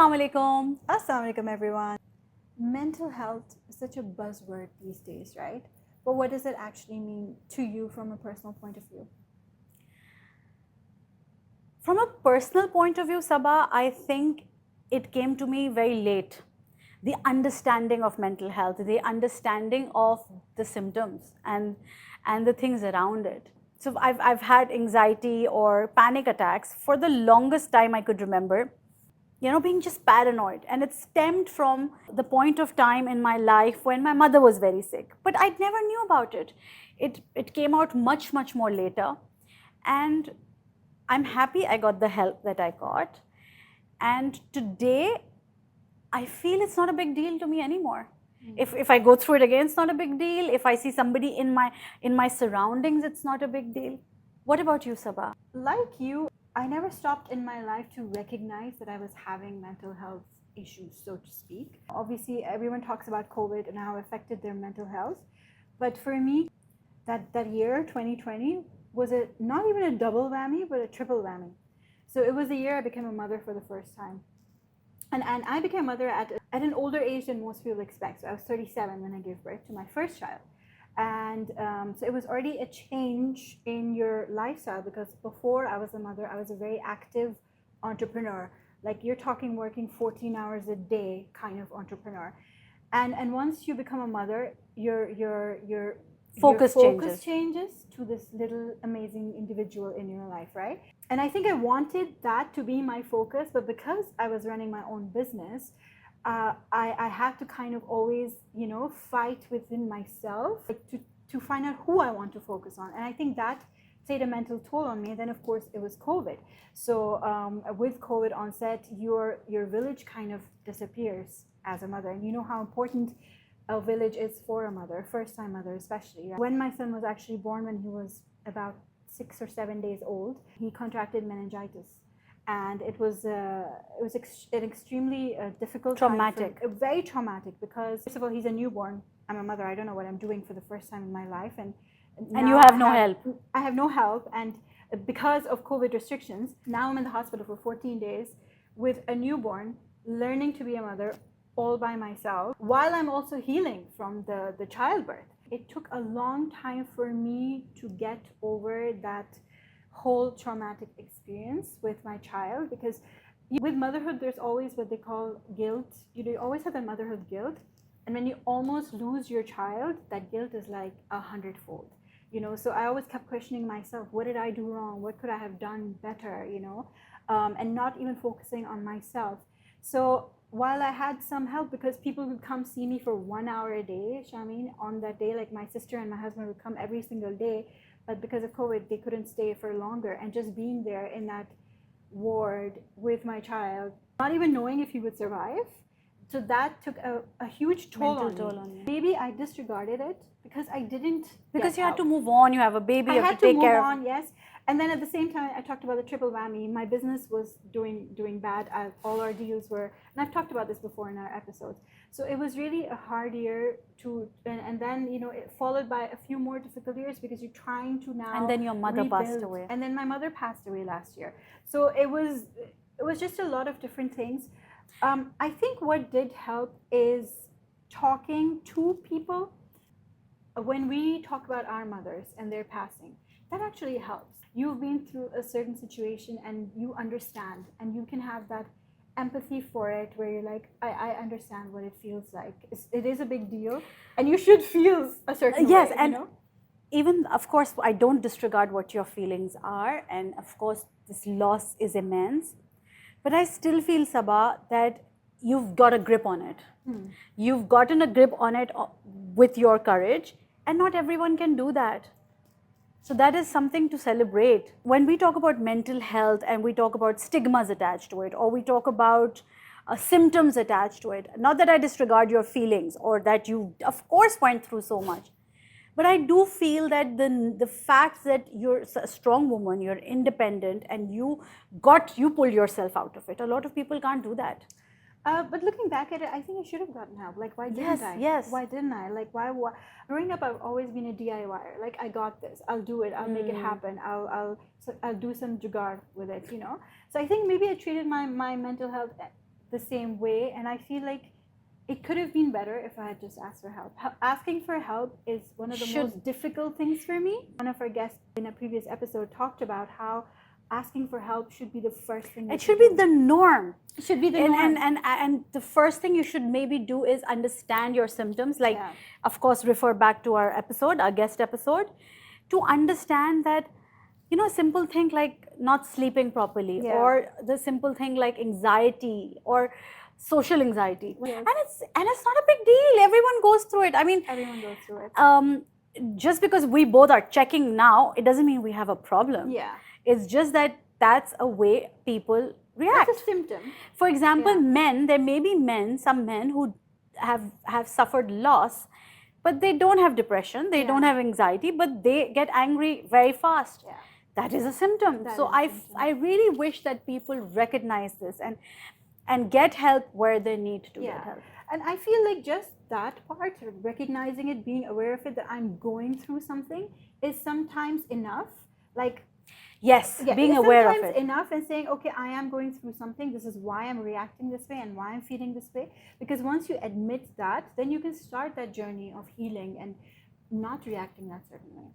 Assalamu alaikum. Assalamu alaikum, everyone. Mental health is such a buzzword these days, right? But what does it actually mean to you from a personal point of view? From a personal point of view, Saba, I think it came to me very late. The understanding of mental health, the understanding of the symptoms and the things around it. So I've had anxiety or panic attacks for the longest time I could remember. Being just paranoid. And it stemmed from the point of time in my life when my mother was very sick. But I never knew about it. It came out much, much more later. And I'm happy I got the help that I got. And today, I feel it's not a big deal to me anymore. If I go through it again, it's not a big deal. If I see somebody in my surroundings, it's not a big deal. What about you, Saba? Like you, I never stopped in my life to recognize that I was having mental health issues, so to speak. Obviously, everyone talks about COVID and how it affected their mental health. But for me, that year, 2020, was not even a double whammy, but a triple whammy. So it was the year I became a mother for the first time. And I became a mother at an older age than most people expect. So I was 37 when I gave birth to my first child. And so it was already a change in your lifestyle, because before I was a mother, I was a very active entrepreneur. Like, you're talking working 14 hours a day kind of entrepreneur. And once you become a mother, your Focus changes to this little amazing individual in your life, right? And I think I wanted that to be my focus, but because I was running my own business, I had to kind of always, fight within myself, like, to find out who I want to focus on. And I think that played a mental toll on me. And then, of course, it was COVID. So with COVID onset, your village kind of disappears as a mother. And you know how important a village is for a mother, first-time mother especially. When my son was actually born, when he was about 6 or 7 days old, he contracted meningitis. And it was an extremely difficult, traumatic, very traumatic, because first of all, he's a newborn. I'm a mother. I don't know what I'm doing for the first time in my life, and you have no help. I have no help, and because of COVID restrictions, now I'm in the hospital for 14 days with a newborn, learning to be a mother all by myself, while I'm also healing from the childbirth. It took a long time for me to get over that whole traumatic experience with my child, because with motherhood, there's always what they call guilt. You always have that motherhood guilt, and when you almost lose your child, that guilt is like 100-fold. So I always kept questioning myself, what did I do wrong? What could I have done better? And not even focusing on myself. So while I had some help, because people would come see me for 1 hour a day, Shahmeen, on that day, like my sister and my husband would come every single day, but because of COVID, they couldn't stay for longer. And just being there in that ward with my child, not even knowing if he would survive, so that took a huge toll on me. Maybe I disregarded it because I didn't. Because you had to move on, you have a baby, I you have had to take move care on, yes. And then at the same time, I talked about the triple whammy. My business was doing bad. All our deals were, and I've talked about this before in our episodes. So it was really a hard year and then, it followed by a few more difficult years, because you're trying to now. And then your mother rebuild. passed away. And then my mother passed away last year. So it was just a lot of different things. I think what did help is talking to people. When we talk about our mothers and their passing, that actually helps. You've been through a certain situation and you understand, and you can have that empathy for it, where you're like, I understand what it feels like. It is a big deal, and you should feel a certain yes, way, and even, of course, I don't disregard what your feelings are, and of course, this loss is immense. But I still feel, Saba, that you've got a grip on it. You've gotten a grip on it with your courage, and not everyone can do that. So that is something to celebrate. When we talk about mental health and we talk about stigmas attached to it, or we talk about symptoms attached to it, not that I disregard your feelings or that you, of course, went through so much, but I do feel that the fact that you're a strong woman, you're independent, and you pulled yourself out of it. A lot of people can't do that. But looking back at it, I think I should have gotten help. Like, why didn't I? Yes. Why didn't I? Like, why? Growing up, I've always been a DIYer. Like, I got this. I'll do it. I'll make it happen. I'll do some jugaad with it. So I think maybe I treated my mental health the same way, and I feel like it could have been better if I had just asked for help. Asking for help is one of the most difficult things for me. One of our guests in a previous episode talked about how asking for help should be the first thing. It should be the norm. It should be the norm. And the first thing you should maybe do is understand your symptoms. Like, of course, refer back to our episode, our guest episode, to understand that, you know, a simple thing like not sleeping properly, or the simple thing like anxiety or social anxiety, and it's not a big deal. Everyone goes through it. I mean, everyone goes through it. Just because we both are checking now, it doesn't mean we have a problem. Yeah, it's just that that's a way people react. That's a symptom. For example, men, there may be some men who have suffered loss, but they don't have depression, they don't have anxiety, but they get angry very fast. Yeah. That is a symptom. So I really wish that people recognize this and get help where they need to get help. And I feel like just that part, recognizing it, being aware of it, that I'm going through something, is sometimes enough. Like, being aware of it. Sometimes enough, and saying, okay, I am going through something. This is why I'm reacting this way and why I'm feeling this way. Because once you admit that, then you can start that journey of healing and not reacting that certain way.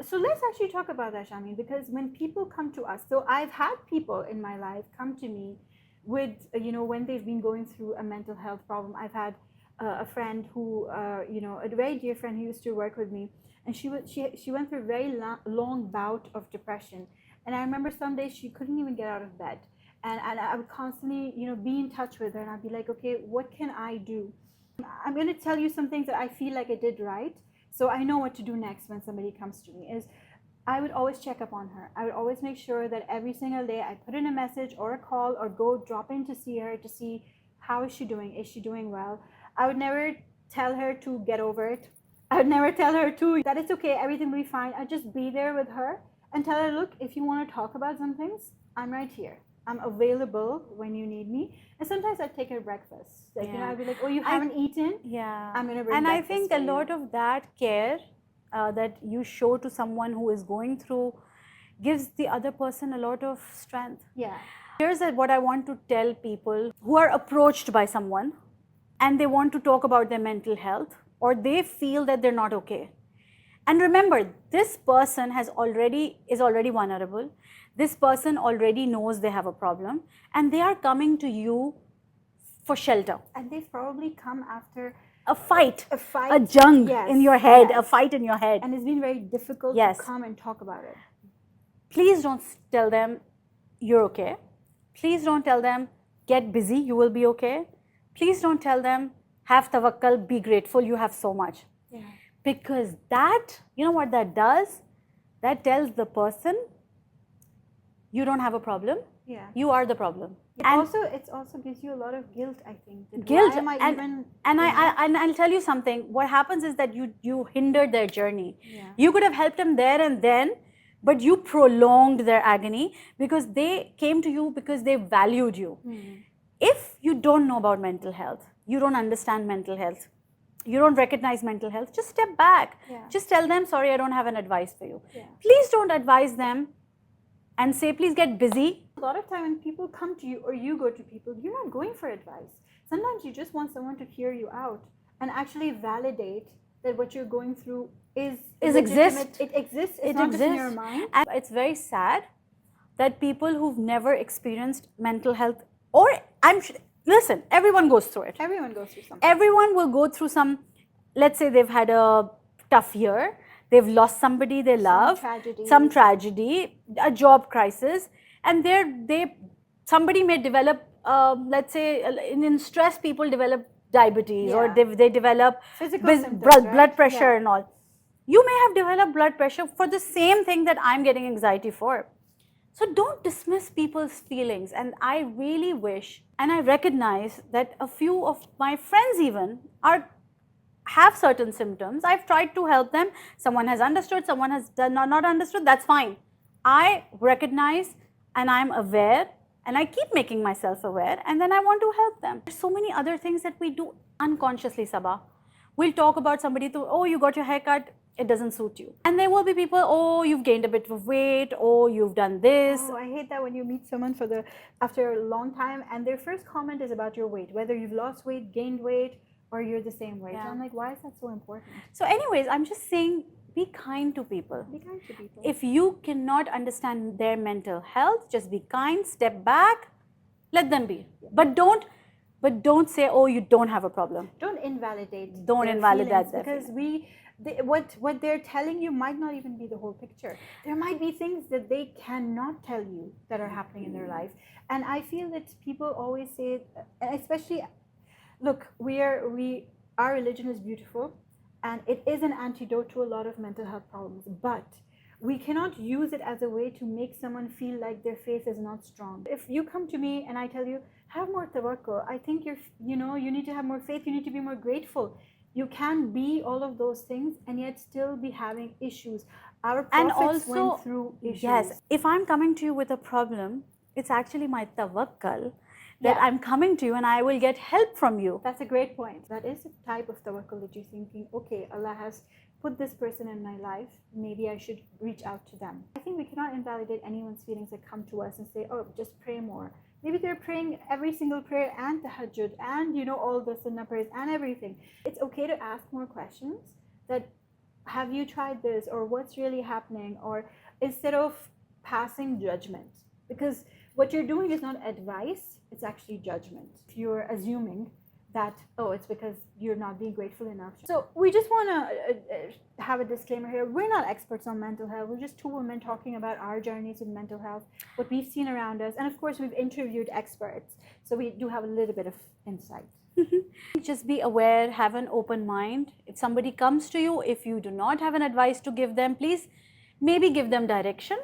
So let's actually talk about that, Shahmeen, because when people come to us, so I've had people in my life come to me with, you know, when they've been going through a mental health problem. I've had a friend who, you know, a very dear friend who used to work with me, and she went through a very long bout of depression. And I remember some days she couldn't even get out of bed, and I would constantly, you know, be in touch with her, and I'd be like, okay, what can I do? I'm going to tell you some things that I feel like I did right, so I know what to do next when somebody comes to me. Is I would always check up on her. I would always make sure that every single day I put in a message or a call or go drop in to see her, to see how is she doing. Is she doing well? I would never tell her to get over it. I would never tell her that it's okay, everything will be fine. I'd just be there with her and tell her, look, if you want to talk about some things, I'm right here. I'm available when you need me. And sometimes I'd take her breakfast. Like, you know, I'd be like, oh, you haven't eaten? Yeah. I'm going to bring And I breakfast think for a you. lot of that care that you show to someone who is going through gives the other person a lot of strength. Yeah. Here's what I want to tell people who are approached by someone and they want to talk about their mental health, or they feel that they're not okay. And remember, this person is already vulnerable. This person already knows they have a problem, and they are coming to you for shelter. And they've probably come after a fight, a jung in your head, a fight in your head. And it's been very difficult to come and talk about it. Please don't tell them you're okay. Please don't tell them get busy, you will be okay. Please don't tell them have tawakkal, be grateful, you have so much. Yeah. Because that, you know what that does? That tells the person you don't have a problem. Yeah. You are the problem. It also gives you a lot of guilt, I think. Guilt. Why am and I'll tell you something. What happens is that you hindered their journey. Yeah. You could have helped them there and then, but you prolonged their agony because they came to you because they valued you. Mm. If you don't know about mental health, you don't understand mental health, you don't recognize mental health, just step back. Yeah. Just tell them, sorry, I don't have an advice for you. Yeah. Please don't advise them and say, please get busy. A lot of time when people come to you or you go to people, you're not going for advice. Sometimes you just want someone to hear you out and actually validate that what you're going through exists. It exists. It's not just in your mind. And it's very sad that people who've never experienced mental health, or listen, everyone goes through it. Everyone goes through something. Everyone will go through some, let's say they've had a tough year, they've lost somebody they love, some tragedy, a job crisis, and somebody may develop, let's say in stress, people develop diabetes, or they develop blood pressure and all. You may have developed blood pressure for the same thing that I'm getting anxiety for. So don't dismiss people's feelings. And I really wish, and I recognize that a few of my friends even have certain symptoms. I've tried to help them. Someone has understood, someone has not understood, that's fine. I recognize and I'm aware, and I keep making myself aware, and then I want to help them. There's so many other things that we do unconsciously, Saba. We'll talk about somebody oh, you got your hair cut, it doesn't suit you. And there will be people, oh, you've gained a bit of weight, oh, you've done this. Oh, I hate that when you meet someone after a long time and their first comment is about your weight, whether you've lost weight, gained weight, or you're the same weight. Yeah. And I'm like, why is that so important? So anyways, I'm just saying, be kind to people. Be kind to people. If you cannot understand their mental health, just be kind, step back, let them be. Yeah. But don't say, oh, you don't have a problem. Don't invalidate. Don't their invalidate feelings, their because what they're telling you might not even be the whole picture. There might be things that they cannot tell you that are happening in their life. And I feel that people always say, especially, look, our religion is beautiful and it is an antidote to a lot of mental health problems, but we cannot use it as a way to make someone feel like their faith is not strong. If you come to me and I tell you, have more tawakkul, I think you need to have more faith, you need to be more grateful. You can be all of those things and yet still be having issues. Our prophets went through issues. Yes, if I'm coming to you with a problem, it's actually my tawakkul that I'm coming to you and I will get help from you. That's a great point. That is a type of tawakkul that you're thinking, okay, Allah has put this person in my life, maybe I should reach out to them. I think we cannot invalidate anyone's feelings that come to us and say, oh, just pray more. Maybe they're praying every single prayer and tahajjud and all the sunnah prayers and everything. It's okay to ask more questions that, have you tried this, or what's really happening, or instead of passing judgment. Because what you're doing is not advice, it's actually judgment. If you're assuming that, oh, it's because you're not being grateful enough. So we just want to have a disclaimer here. We're not experts on mental health. We're just two women talking about our journeys with mental health, what we've seen around us. And of course, we've interviewed experts. So we do have a little bit of insight. Just be aware, have an open mind. If somebody comes to you, if you do not have an advice to give them, please maybe give them direction,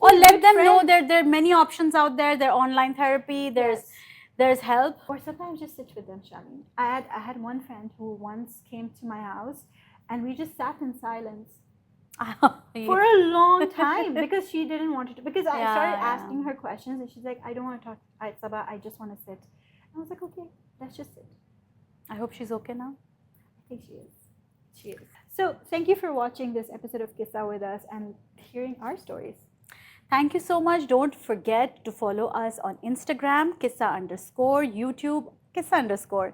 or let them know that there are many options out there. There's online therapy, there's help. Or sometimes just sit with them, Shahmeen. I had one friend who once came to my house and we just sat in silence for a long time because she didn't want to, because I started asking her questions and she's like, I don't want to talk, Saba, I just want to sit. I was like, okay, let's just sit. I hope she's okay now. I think she is. She is. So thank you for watching this episode of Qyssa with us and hearing our stories. Thank you so much. Don't forget to follow us on Instagram, Qyssa_, YouTube, Qyssa_.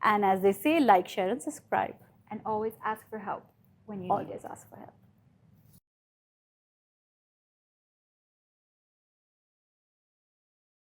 And as they say, like, share and subscribe. And always ask for help when you need it. Always ask for help.